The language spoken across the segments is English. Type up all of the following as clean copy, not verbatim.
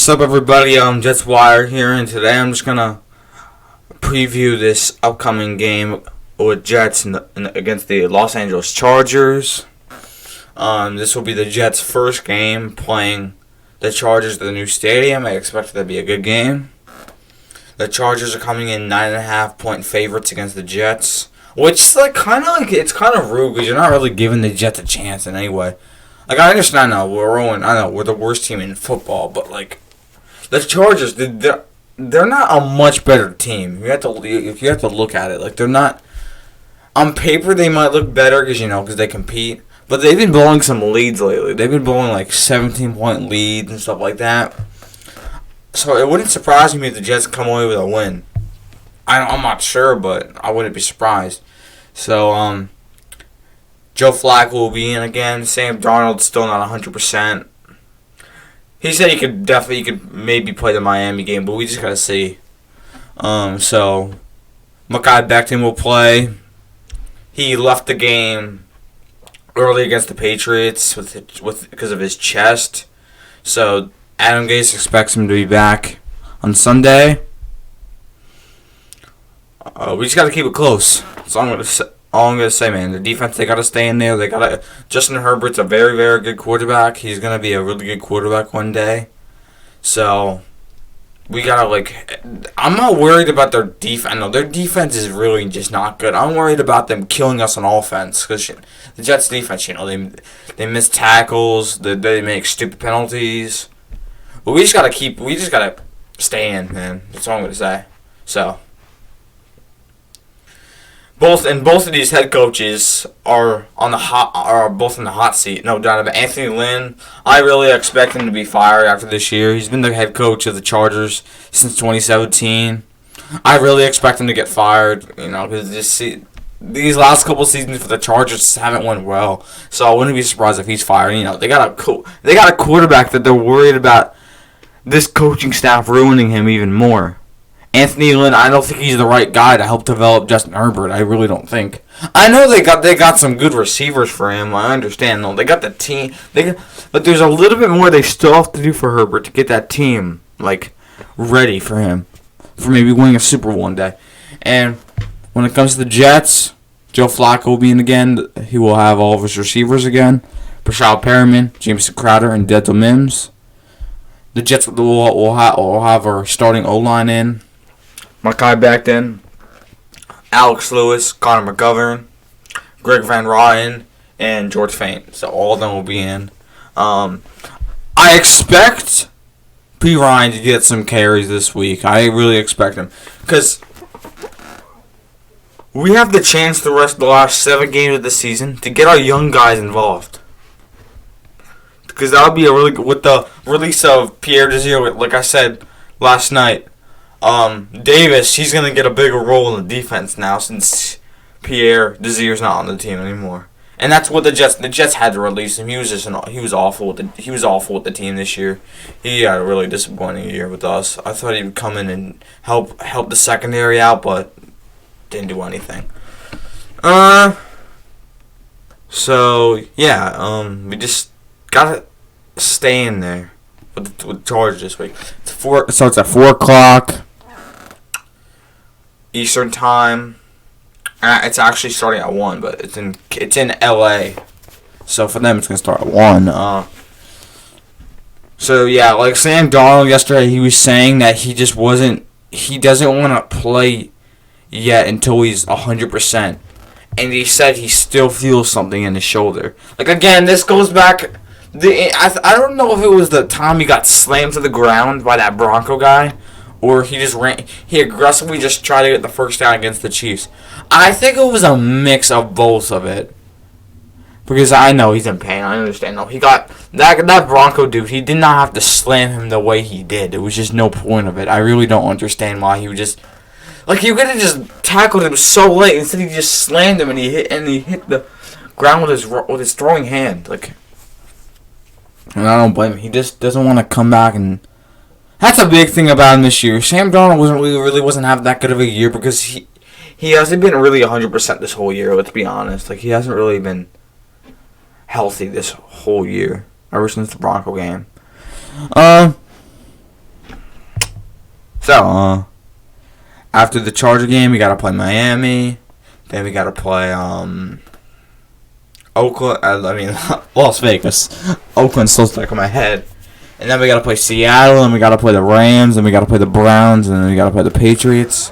What's up, everybody? Jets Wire here, and today I'm just gonna preview this upcoming game with Jets against the Los Angeles Chargers. This will be the Jets' first game playing the Chargers at the new stadium. I expect it to be a good game. The Chargers are coming in 9.5-point favorites against the Jets, which is it's kind of rude because you're not really giving the Jets a chance in any way. I understand now we're the worst team in football, but the Chargers, they're not a much better team. If you have to look at it, they're not. On paper, they might look better because they compete, but they've been blowing some leads lately. They've been blowing 17-point leads and stuff like that. So it wouldn't surprise me if the Jets come away with a win. I'm not sure, but I wouldn't be surprised. So Joe Flacco will be in again. Sam Darnold's still not 100%. He said he could maybe play the Miami game, but we just gotta see. So Mekhi Becton will play. He left the game early against the Patriots because of his chest. So Adam Gase expects him to be back on Sunday. We just gotta keep it close. That's all I'm gonna say, man. The defense, they gotta stay in there. Justin Herbert's a very, very good quarterback. He's gonna be a really good quarterback one day. So we gotta I'm not worried about their defense. No, their defense is really just not good. I'm worried about them killing us on offense because the Jets' defense, they miss tackles. They make stupid penalties. But we just gotta stay in, man. That's all I'm gonna say. So. Both of these head coaches are both in the hot seat. No doubt about it. Anthony Lynn, I really expect him to be fired after this year. He's been the head coach of the Chargers since 2017. I really expect him to get fired. Because these last couple seasons for the Chargers haven't went well. So I wouldn't be surprised if he's fired. They got a quarterback that they're worried about this coaching staff ruining him even more. Anthony Lynn, I don't think he's the right guy to help develop Justin Herbert. I really don't think. I know they got some good receivers for him. I understand though. They got the team. But there's a little bit more they still have to do for Herbert to get that team ready for him for maybe winning a Super Bowl one day. And when it comes to the Jets, Joe Flacco will be in again. He will have all of his receivers again. Brashad Perriman, Jamison Crowder, and Denzel Mims. The Jets will have our starting O-line in. Mekhi Becton, Alex Lewis, Connor McGovern, Greg Van Roten, and George Fant. So all of them will be in. I expect P. Ryan to get some carries this week. I really expect him. Because we have the chance the last 7 games of the season to get our young guys involved. Because that would be with the release of Pierre Desir, like I said last night. Davis, he's going to get a bigger role in the defense now since Pierre Desir's not on the team anymore. And that's what the Jets had to release him. He was awful with the team this year. He had a really disappointing year with us. I thought he would come in and help the secondary out, but didn't do anything. So yeah, we just got to stay in there with the Chargers this week. It starts at 4 o'clock Eastern time. It's actually starting at 1, but it's in LA. So for them, it's gonna start at 1. So yeah, Sam Darnold yesterday, he was saying that he doesn't want to play yet until he's 100%, and he said he still feels something in his shoulder. Again, this goes back. I don't know if it was the time he got slammed to the ground by that Bronco guy, or he aggressively just tried to get the first down against the Chiefs. I think it was a mix of both of it. Because I know he's in pain. I understand. No, he got that Bronco dude. He did not have to slam him the way he did. It was just no point of it. I really don't understand why he would just he could have just tackled him so late. Instead, he just slammed him and he hit the ground with his throwing hand. And I don't blame him. He just doesn't want to come back, and that's a big thing about him this year. Sam Darnold really wasn't having that good of a year because he hasn't been really 100% this whole year. Let's be honest. He hasn't really been healthy this whole year ever since the Bronco game. So, after the Charger game, we gotta play Miami. Then we gotta play Oakland. Las Vegas. Oakland's still stuck in my head. And then we gotta play Seattle, and we gotta play the Rams, and we gotta play the Browns, and then we gotta play the Patriots.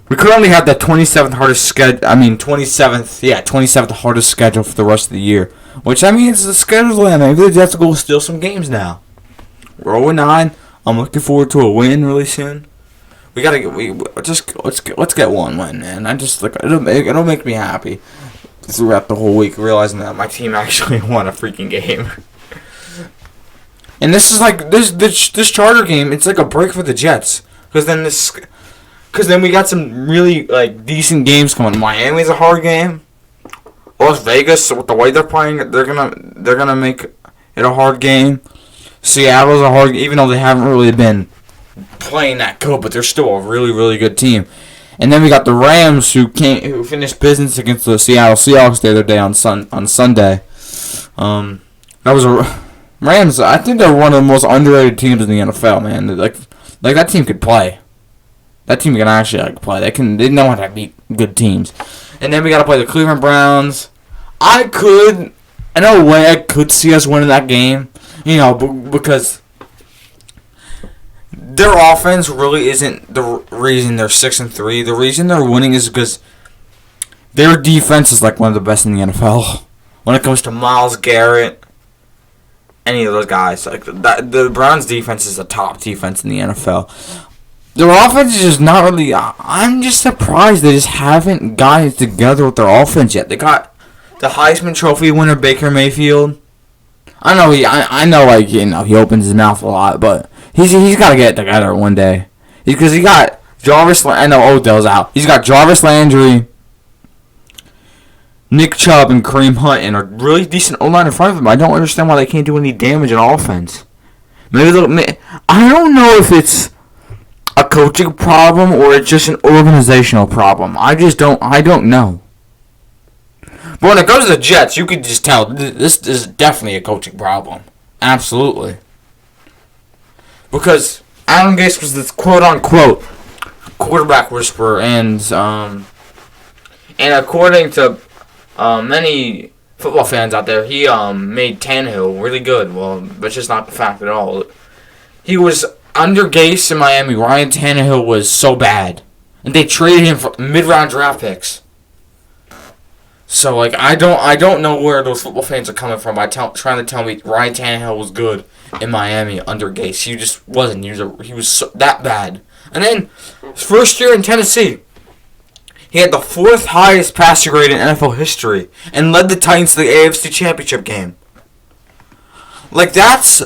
We currently have the 27th hardest schedule. 27th hardest schedule for the rest of the year. Which means the schedule's land. Maybe the Jets will go steal some games now. We're 0-9. I'm looking forward to a win really soon. Let's get one win, man. It'll make me happy throughout the whole week, realizing that my team actually won a freaking game. And this is like this Charger game. It's like a break for the Jets, because then we got some really like decent games coming. Miami's a hard game. Las Vegas, with the way they're playing, they're gonna make it a hard game. Seattle's a hard, even though they haven't really been playing that good, but they're still a really, really good team. And then we got the Rams, who finished business against the Seattle Seahawks the other day on Sunday. Rams. I think they're one of the most underrated teams in the NFL, man. Like that team could play. That team can actually play. They know how to beat good teams. And then we got to play the Cleveland Browns. I could see us winning that game. Because their offense really isn't the reason they're 6-3. The reason they're winning is because their defense is like one of the best in the NFL. When it comes to Myles Garrett, any of those guys, like the Browns' defense is the top defense in the NFL. Their offense is just not really. I'm just surprised they just haven't gotten it together with their offense yet. They got the Heisman Trophy winner Baker Mayfield. I know he opens his mouth a lot, but he's got to get it together one day. Because he got Jarvis. I know Odell's out. He's got Jarvis Landry, Nick Chubb, and Kareem Hunt, and a really decent O-line in front of him. I don't understand why they can't do any damage in offense. I don't know if it's a coaching problem or it's just an organizational problem. I don't know. But when it comes to the Jets, you can just tell this is definitely a coaching problem. Absolutely. Because Adam Gase was this quote-unquote quarterback whisperer, and according to many football fans out there, he made Tannehill really good. Well, that's just not the fact at all. He was under Gase in Miami. Ryan Tannehill was so bad, and they traded him for mid-round draft picks. So I don't know where those football fans are coming from by trying to tell me Ryan Tannehill was good in Miami under Gase. He just wasn't. He was that bad. And then first year in Tennessee, he had the 4th highest passer grade in NFL history and led the Titans to the AFC Championship game. That's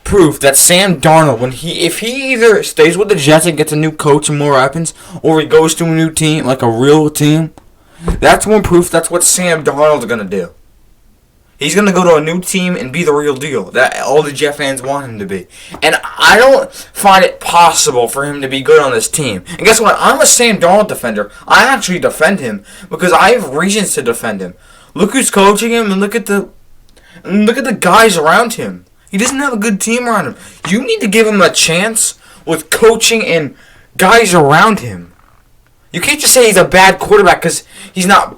proof that Sam Darnold, if he either stays with the Jets and gets a new coach and more weapons, or he goes to a new team, like a real team, that's one proof that's what Sam Darnold is going to do. He's going to go to a new team and be the real deal that all the Jet fans want him to be. And I don't find it possible for him to be good on this team. And guess what? I'm a Sam Darnold defender. I actually defend him because I have reasons to defend him. Look who's coaching him, and look at the guys around him. He doesn't have a good team around him. You need to give him a chance with coaching and guys around him. You can't just say he's a bad quarterback because he's not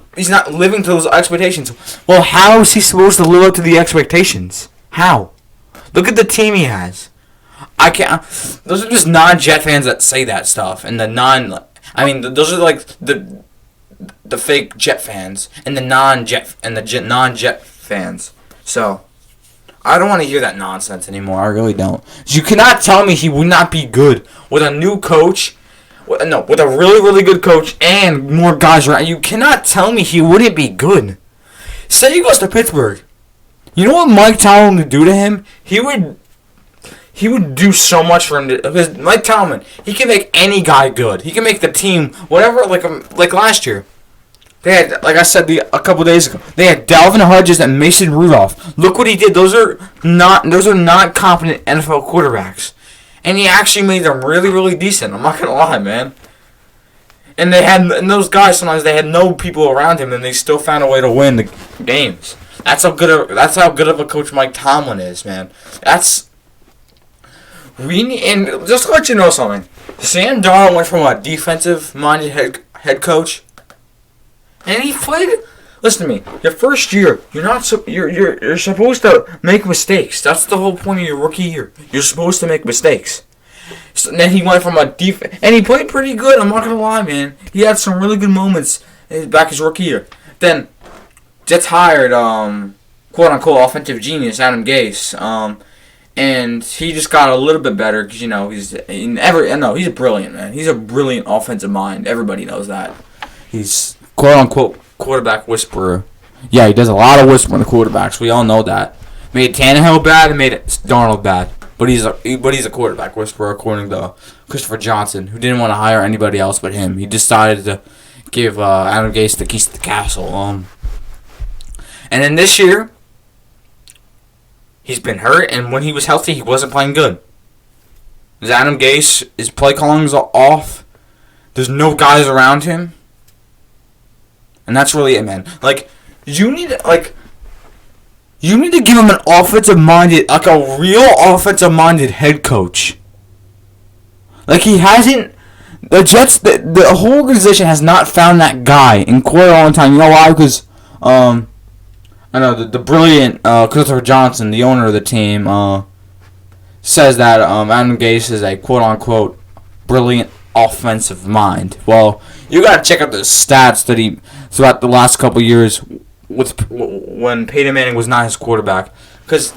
living to those expectations. Well, how is he supposed to live up to the expectations? How? Look at the team he has. I can't. Those are just non-Jet fans that say that stuff, and those are like the fake Jet fans and the non-Jet fans. So I don't want to hear that nonsense anymore. I really don't. You cannot tell me he would not be good with a new coach. With a really, really good coach and more guys around. You cannot tell me he wouldn't be good. Say he goes to Pittsburgh. You know what Mike Tomlin would do to him? He would do so much for him. Because Mike Tomlin, he can make any guy good. He can make the team whatever. Like last year, they had, like I said a couple days ago, they had Dalvin Hodges and Mason Rudolph. Look what he did. Those are not competent NFL quarterbacks. And he actually made them really, really decent. I'm not going to lie, man. And those guys, sometimes they had no people around him, and they still found a way to win the games. That's how good of a coach Mike Tomlin is, man. And just to let you know something, Sam Darnold went from a defensive-minded head coach, and he played. Listen to me. Your first year, you're supposed to make mistakes. That's the whole point of your rookie year. You're supposed to make mistakes. So then he went from a defense, and he played pretty good. I'm not gonna lie, man. He had some really good moments back his rookie year. Then Jets hired quote unquote offensive genius Adam Gase. And he just got a little bit better because he's brilliant, man. He's a brilliant offensive mind. Everybody knows that. He's quote unquote quarterback whisperer. Yeah, he does a lot of whispering to quarterbacks. We all know that. Made Tannehill bad and made Darnold bad. But he's a quarterback whisperer according to Christopher Johnson, who didn't want to hire anybody else but him. He decided to give Adam Gase the keys to the castle. And then this year, he's been hurt, and when he was healthy, he wasn't playing good. Adam Gase, his play calling's off. There's no guys around him. And that's really it, man. You need to give him an offensive-minded, a real offensive-minded head coach. He hasn't. The Jets, the whole organization has not found that guy in quite a long time. You know why? Because, I know the brilliant Christopher Johnson, the owner of the team, says that Adam Gase is a quote-unquote brilliant offensive mind. Well, you gotta check out the stats that he throughout the last couple years when Peyton Manning was not his quarterback. Because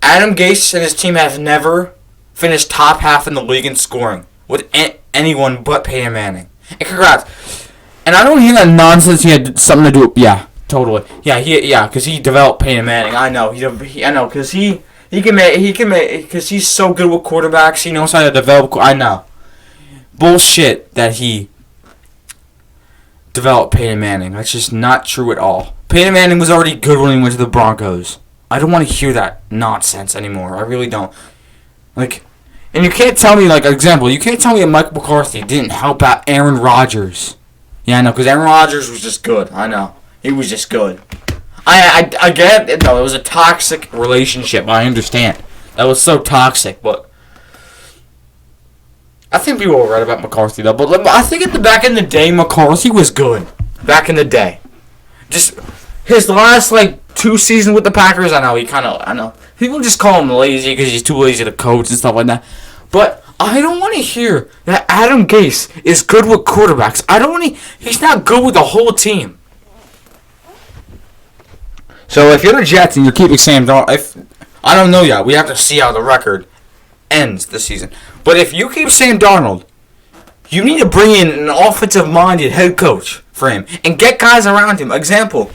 Adam Gase and his team have never finished top half in the league in scoring with anyone but Peyton Manning. And congrats. And I don't hear that nonsense. He had something to do with, yeah, totally. Yeah, because he developed Peyton Manning. I know. I know, because he can make, because he's so good with quarterbacks. He knows how to develop. I know. Bullshit that he developed Peyton Manning. That's just not true at all. Peyton Manning was already good when he went to the Broncos. I don't want to hear that nonsense anymore. I really don't. And you can't tell me, example, you can't tell me that Mike McCarthy didn't help out Aaron Rodgers. Yeah, I know, because Aaron Rodgers was just good. I know. He was just good. I get it. No, it was a toxic relationship. I understand. That was so toxic, but I think people were right about McCarthy, though. But I think back in the day, McCarthy was good. Back in the day. Just his last, 2 seasons with the Packers, I know. People just call him lazy because he's too lazy to coach and stuff like that. But I don't want to hear that Adam Gase is good with quarterbacks. He's not good with the whole team. So if you're the Jets and you're keeping Sam Darnold, I don't know yet. We have to see how the record ends this season. But if you keep Sam Darnold, you need to bring in an offensive-minded head coach for him and get guys around him. Example,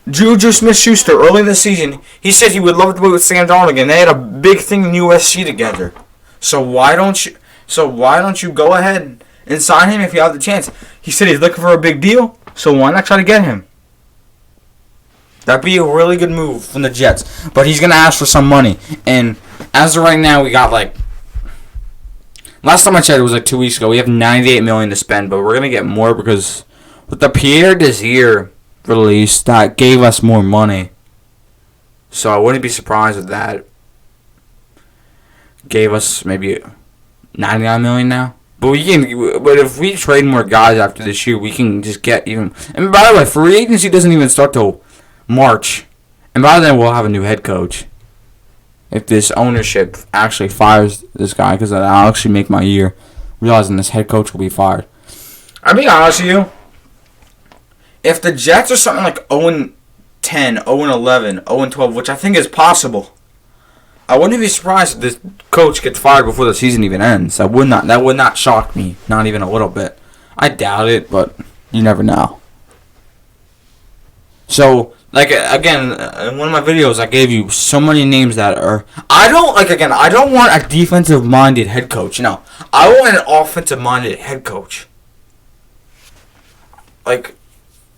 Juju Smith-Schuster early this season, he said he would love to play with Sam Darnold again. They had a big thing in USC together. So why don't you go ahead and sign him if you have the chance? He said he's looking for a big deal, so why not try to get him? That'd be a really good move from the Jets. But he's gonna ask for some money. And as of right now, we got last time I checked, it was 2 weeks ago. We have $98 million to spend, but we're gonna get more because with the Pierre Desir release, that gave us more money. So I wouldn't be surprised if that gave us maybe $99 million now. But if we trade more guys after this year, we can just get even. And by the way, free agency doesn't even start till March, and by then we'll have a new head coach. If this ownership actually fires this guy, because I'll actually make my year realizing this head coach will be fired. I'll be honest with you. If the Jets are something like 0-10, 0-11, 0-12, which I think is possible, I wouldn't be surprised if this coach gets fired before the season even ends. That would not shock me, not even a little bit. I doubt it, but you never know. So, again, in one of my videos, I gave you so many names that are. I don't want a defensive-minded head coach. No, I want an offensive-minded head coach.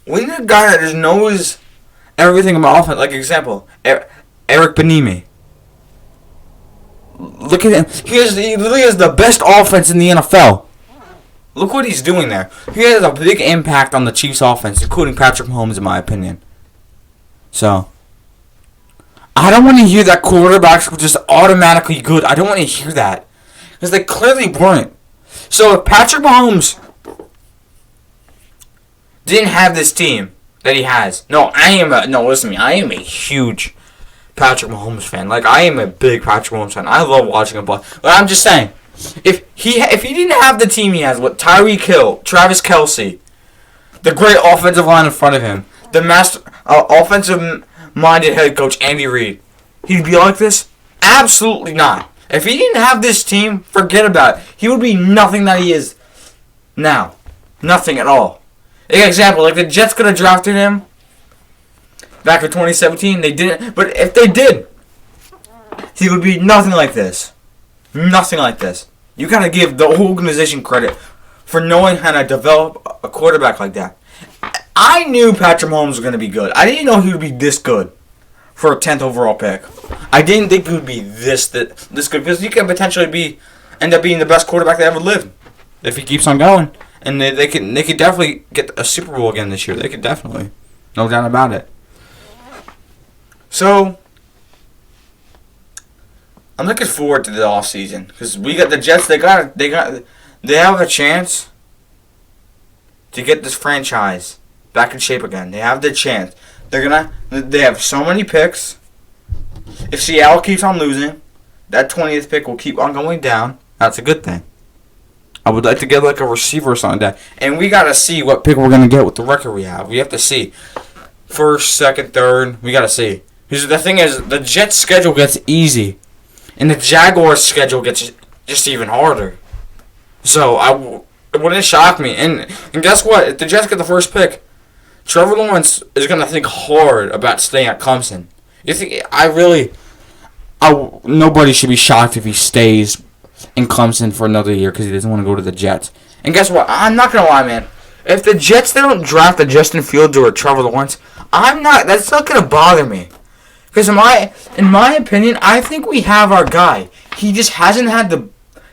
We need a guy that just knows everything about offense. Example, Eric Bieniemy. Look at him. He literally has the best offense in the NFL. Look what he's doing there. He has a big impact on the Chiefs' offense, including Patrick Mahomes, in my opinion. So, I don't want to hear that quarterbacks were just automatically good. I don't want to hear that. Because they clearly weren't. So if Patrick Mahomes didn't have this team that he has. No, listen to me. I am a huge Patrick Mahomes fan. Like, I am a big Patrick Mahomes fan. I love watching him play. But I'm just saying, if he didn't have the team he has with Tyreek Hill, Travis Kelce, the great offensive line in front of him, the master offensive-minded head coach Andy Reid, he'd be like this? Absolutely not. If he didn't have this team, forget about it. He would be nothing that he is now. Nothing at all. An example, like the Jets could have drafted him back in 2017. They didn't. But if they did, he would be nothing like this. Nothing like this. You gotta give the whole organization credit for knowing how to develop a quarterback like that. I knew Patrick Mahomes was gonna be good. I didn't know he would be this good for a 10th overall pick. I didn't think he would be this good because he could potentially end up being the best quarterback that ever lived if he keeps on going. And they could definitely get a Super Bowl again this year. They could definitely, no doubt about it. So I'm looking forward to the offseason because we got the Jets. They have a chance to get this franchise back in shape again. They have the chance. They have so many picks. If Seattle keeps on losing, that 20th pick will keep on going down. That's a good thing. I would like to get like a receiver or something like that. And we got to see what pick we're going to get with the record we have. We have to see. First, second, third. We got to see. Because the thing is, the Jets' schedule gets easy. And the Jaguars' schedule gets just even harder. So, it wouldn't shock me. And guess what? If the Jets get the first pick, Trevor Lawrence is going to think hard about staying at Clemson. Nobody should be shocked if he stays in Clemson for another year because he doesn't want to go to the Jets. And guess what? I'm not going to lie, man. If the Jets don't draft a Justin Fields or a Trevor Lawrence, that's not going to bother me. Because in my opinion, I think we have our guy. He just hasn't had the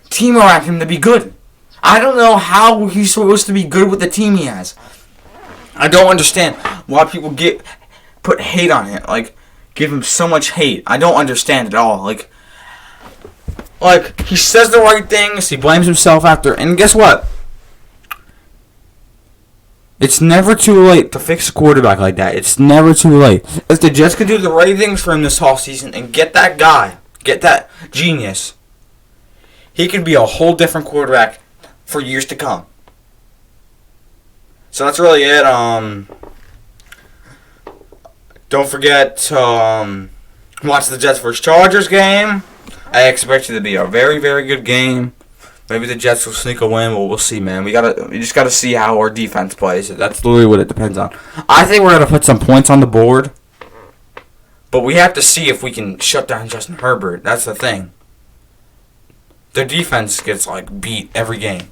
team around him to be good. I don't know how he's supposed to be good with the team he has. I don't understand why people put hate on him. Like, give him so much hate. I don't understand at all. Like, he says the right things. He blames himself after. And guess what? It's never too late to fix a quarterback like that. It's never too late. If the Jets could do the right things for him this offseason and get that guy, get that genius, he could be a whole different quarterback for years to come. So that's really it. Don't forget to watch the Jets vs. Chargers game. I expect it to be a very, very good game. Maybe the Jets will sneak a win, but we'll see, man. We just gotta see how our defense plays. That's literally what it depends on. I think we're gonna put some points on the board, but we have to see if we can shut down Justin Herbert. That's the thing. Their defense gets beat every game.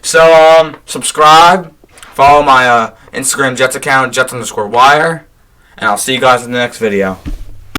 So subscribe, follow my Instagram Jets account, Jets_Wire, and I'll see you guys in the next video.